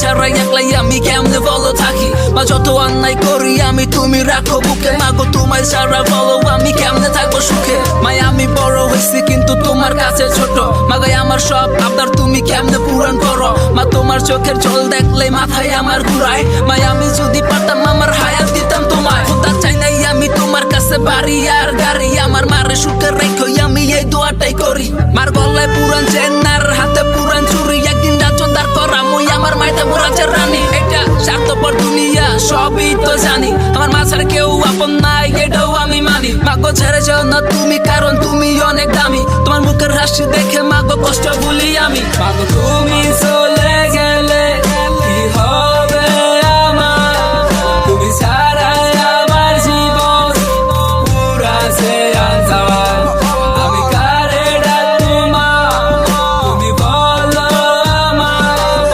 ছাড়া একলাই আমি কেমনে বলো থাকি মা যত অন্যায় করি আমি তুমি রাখো বুকে মাগো তোমায় ছাড়া বলো আমি কেমনে থাকবো সুখে মাই আমি বড় হয়েছি কিন্তু তোমার কাছে ছোট মাগাই আমার সব আবদার তুমি কেমনে পূরণ করো মা তোমার চোখের জল দেখলে মাথায় আমার ঘুরায় মাই আমি যদি পারতাম আমার হায়াত দিতাম তোমায় খোদা চাই নাই আমি তোমার কাছে বাড়ি আর গাড়ি আমার মারে সুখে রেখো আমি এই দোয়াটাই করি মার গলায় পুরান চেন আর হাতে পুরান চুরি একদিন রাজদার করা মই আমার মাইতে বুড়াচ্ছে রানী এটা স্বার্থপর দুনিয়া সবই তো জানি আমার মাঝার কেউ আপন নাই এটাও আমি মানি মাগো ছেড়ে যাও না তুমি কারণ তুমি অনেক দামি তোমার মুখের হাসি দেখে মাগো কষ্ট ভুলি আমি মাগো তুমি চলে গেলে কি হবে আমার তুমি ছাড়া আমার জীবন পুরাছে আন্ধার আমি কারে ডাকবো মা তুমি বলো আমার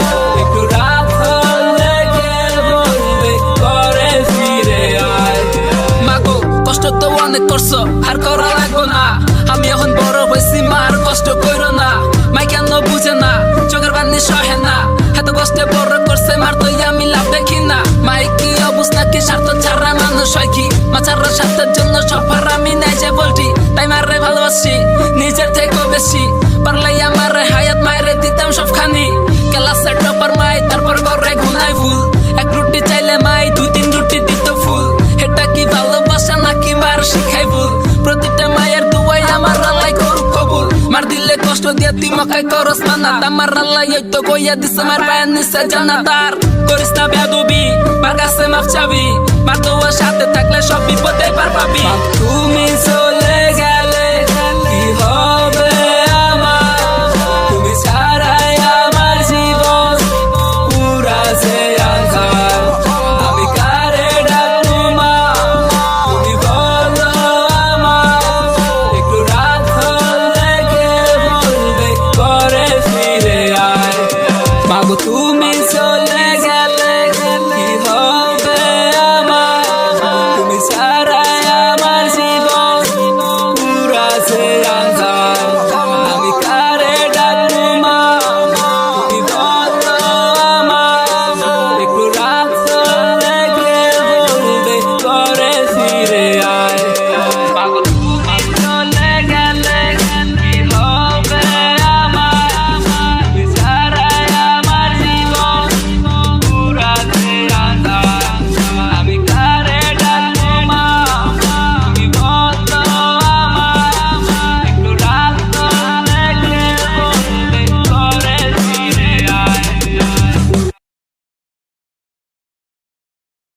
একটু রাত হলে কে বলবে করে ফিরে আয় মাগো কষ্ট তো অনেক করছো আর করা লাগবো না আমি এখন বড় হয়েছি মার কষ্ট করো না মাই কেন বুঝে না চোখের পানি সহে না এত কষ্টে বড় করছে মার তো আমি লাভ দেখি না মাই কি অবস্থা কি স্বার্থ ছাড়া মানুষ হয় কি মা ছাড়া স্বার্থের জন্য সফর আমি নাই যে বলটি তাই মারে ভালোবাসি নিজের থেকেও বেশি পারলে আমার হায়াত মায়েরে দিতাম সবখানি ক্লাসের টপার মাই তারপর ঘরে ঘুমাই ফুল এক রুটি চাইলে মাই 2-3 রুটি দিত ফুল এটা কি ভালোবাসা নাকি মার শিখাই ভুল প্রতিটা মায়ের দুয়াই আমার আল্লাহ করুক কবুল মার দিলে কষ্ট দিয়ে তুই মাখাই করস মানা আমার আল্লাহ এই তো কইয়া দিছে মার পায়ের নিচে জান্নাতার করিস না বেয়াদবি মার কাছে মাফ চাবি মার দোয়ার সাথে থাকলে সব বিপদে পার পাবি